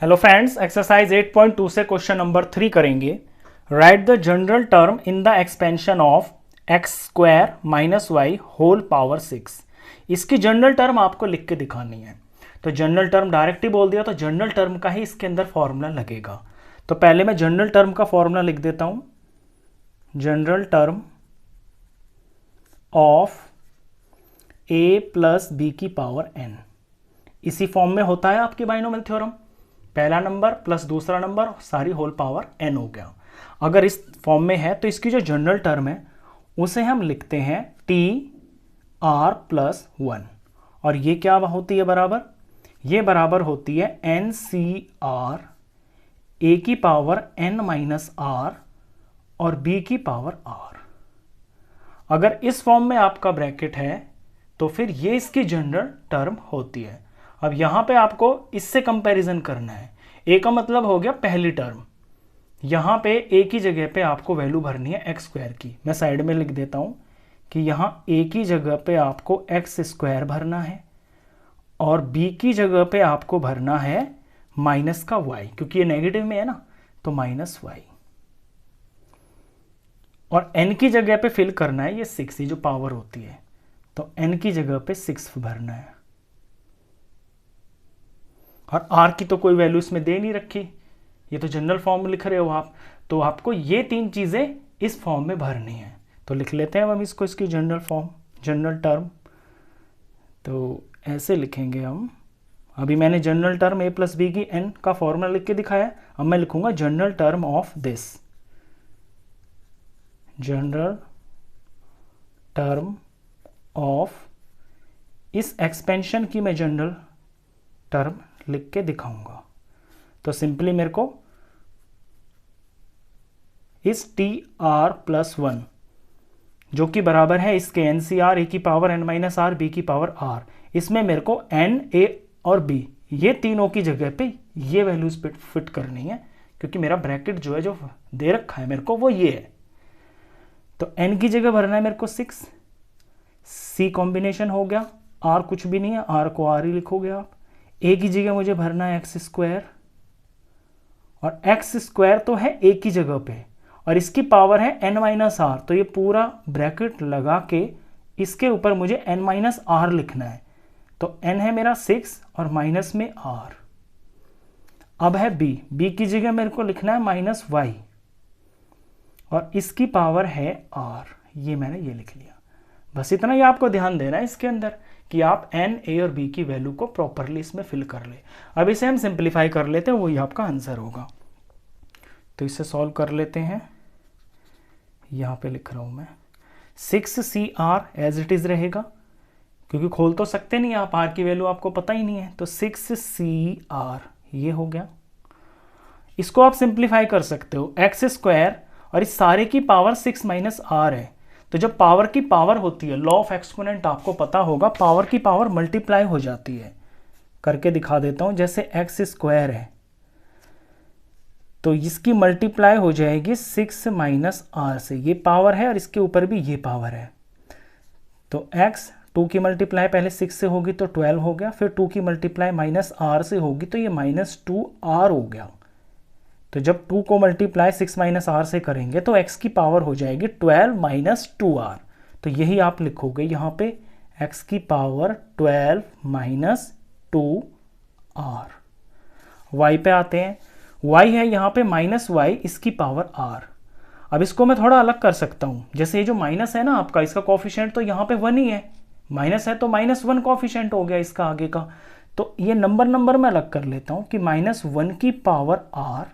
Hello friends, exercise 8.2 से question number 3 करेंगे। Write the general term in the expansion of X square minus Y whole power 6। इसकी general term आपको लिख के दिखानी है। तो जनरल टर्म डायरेक्ट ही बोल दिया, तो जनरल टर्म का ही इसके अंदर फॉर्मूला लगेगा। तो पहले मैं जनरल टर्म का फॉर्मूला लिख देता हूं। General term of A plus B की पावर एन, इसी फॉर्म में होता है आपकी बाइनोमियल थ्योरम। पहला नंबर प्लस दूसरा नंबर सारी होल पावर एन हो गया। अगर इस फॉर्म में है तो इसकी जो जनरल टर्म है उसे हम लिखते हैं टी आर प्लस 1। और ये क्या होती है बराबर? ये बराबर होती है एन सी आर ए की पावर एन माइनस आर और बी की पावर आर। अगर इस फॉर्म में आपका ब्रैकेट है तो फिर ये इसकी जनरल टर्म होती है। अब यहां पे आपको इससे कंपैरिजन करना है। ए का मतलब हो गया पहली टर्म। यहां पे ए की जगह पे आपको वैल्यू भरनी है एक्स स्क्वायर की। मैं साइड में लिख देता हूं कि यहां ए की जगह पे आपको एक्स स्क्वायर भरना है और बी की जगह पे आपको भरना है माइनस का वाई, क्योंकि ये नेगेटिव में है ना, तो माइनस वाई। और एन की जगह पे फिल करना है ये 6, ये जो पावर होती है, तो एन की जगह पे 6 भरना है। और आर की तो कोई वैल्यू इसमें दे नहीं रखी, ये तो जनरल फॉर्म में लिख रहे हो आप, तो आपको ये तीन चीज़ें इस फॉर्म में भरनी है। तो लिख लेते हैं हम इसको, इसकी जनरल फॉर्म, जनरल टर्म। तो ऐसे लिखेंगे हम। अभी मैंने जनरल टर्म ए प्लस बी की एन का फॉर्मूला लिख के दिखाया। अब मैं लिखूंगा general term of this, general term of इस एक्सपेंशन की मैं जनरल टर्म लिख के दिखाऊंगा। तो सिंपली मेरे को इस टी आर प्लस 1 जो कि बराबर है इसके एन सी आर ए की power N minus R B की पावर आर, इसमें मेरे को एन ए और बी ये तीनों की जगह पे ये वैल्यूज फिट करनी है, क्योंकि मेरा ब्रैकेट जो है जो दे रखा है मेरे को वो ये है। तो एन की जगह भरना है मेरे को 6, सी कॉम्बिनेशन हो गया, आर कुछ भी नहीं है, आर को आर ही लिखोगे आप। ए की जगह मुझे भरना है एक्स स्क्वायर, और एक्स स्क्वायर तो है ए की जगह पे और इसकी पावर है एन माइनस आर, तो ये पूरा ब्रैकेट लगा के इसके ऊपर मुझे एन माइनस आर लिखना है। तो एन है मेरा 6 और माइनस में आर। अब है बी, बी की जगह मेरे को लिखना है माइनस वाई और इसकी पावर है आर। ये मैंने ये लिख लिया। बस इतना ही आपको ध्यान देना है इसके अंदर कि आप एन ए और बी की वैल्यू को प्रॉपरली इसमें फिल कर ले। अब इसे हम सिंप्लीफाई कर लेते हैं, वही आपका आंसर होगा। तो इसे सॉल्व कर लेते हैं। यहाँ पे लिख रहा हूँ मैं 6CR एज इट इज़ रहेगा, क्योंकि खोल तो सकते नहीं आप, आर की वैल्यू आपको पता ही नहीं है। तो 6CR ये हो गया। इसको आप सिंप्लीफाई कर सकते हो, एक्स स्क्वायर और इस सारे की पावर 6 माइनस आर है। तो जब पावर की पावर होती है, लॉ ऑफ एक्सपोनेंट आपको पता होगा, पावर की पावर मल्टीप्लाई हो जाती है। करके दिखा देता हूं, जैसे एक्स स्क्वायर है तो इसकी मल्टीप्लाई हो जाएगी 6 माइनस आर से, ये पावर है और इसके ऊपर भी ये पावर है। तो एक्स 2 की मल्टीप्लाई पहले 6 से होगी तो 12 हो गया, फिर 2 की मल्टीप्लाई माइनस आर से होगी तो ये -2r हो गया। तो जब 2 को मल्टीप्लाई 6 माइनस आर से करेंगे तो x की पावर हो जाएगी 12 माइनस 2r। तो यही आप लिखोगे यहाँ पे, x की पावर 12 माइनस 2r। y पे आते हैं, y है यहाँ पे माइनस वाई, इसकी पावर r। अब इसको मैं थोड़ा अलग कर सकता हूँ। जैसे ये जो माइनस है ना आपका, इसका कोफिशिएंट तो यहाँ पे 1 ही है, माइनस है तो -1 कोफिशिएंट हो गया इसका आगे का। तो ये नंबर में अलग कर लेता हूँ कि -1 की पावर r,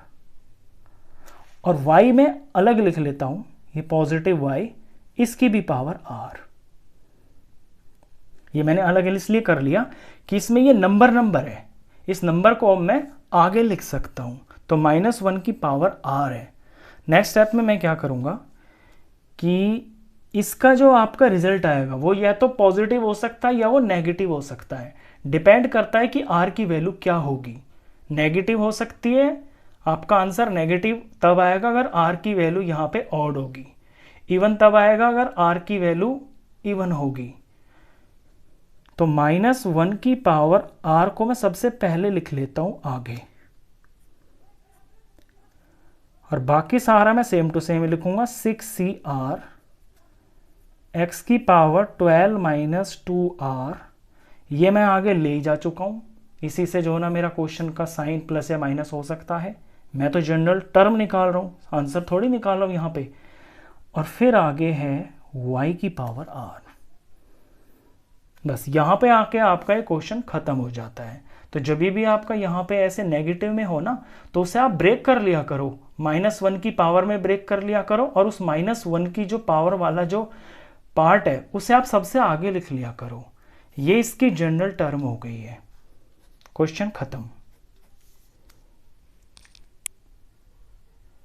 और y में अलग लिख लेता हूं, ये पॉजिटिव y, इसकी भी पावर r। ये मैंने अलग इसलिए कर लिया कि इसमें ये नंबर है, इस नंबर को अब मैं आगे लिख सकता हूं। तो -1 की पावर r है। नेक्स्ट स्टेप में मैं क्या करूंगा कि इसका जो आपका रिजल्ट आएगा वो या तो पॉजिटिव हो सकता है या वो नेगेटिव हो सकता है। डिपेंड करता है कि r की वैल्यू क्या होगी। नेगेटिव हो सकती है, आपका आंसर नेगेटिव तब आएगा अगर r की वैल्यू यहाँ पे ऑड होगी। इवन तब आएगा अगर r की वैल्यू इवन होगी। तो -1 की पावर r को मैं सबसे पहले लिख लेता हूँ आगे। और बाकी सारा मैं सेम टू सेम लिखूंगा 6CR x की पावर 12 माइनस 2R। ये मैं आगे ले जा चुका हूँ, इसी से जो ना मेरा क्वेश्चन का साइन प्लस या माइनस हो सकता है। मैं तो जनरल टर्म निकाल रहा हूँ, आंसर थोड़ी निकाल रहा हूँ यहाँ पे। और फिर आगे है y की पावर r। बस यहाँ पे आके आपका ये क्वेश्चन खत्म हो जाता है। तो जब भी आपका यहाँ पे ऐसे नेगेटिव में हो ना, तो उसे आप ब्रेक कर लिया करो, -1 की पावर में ब्रेक कर लिया करो, और उस -1 की जो पावर वाला जो पार्ट है उसे आप सबसे आगे लिख लिया करो। ये इसकी जनरल टर्म हो गई है। क्वेश्चन खत्म।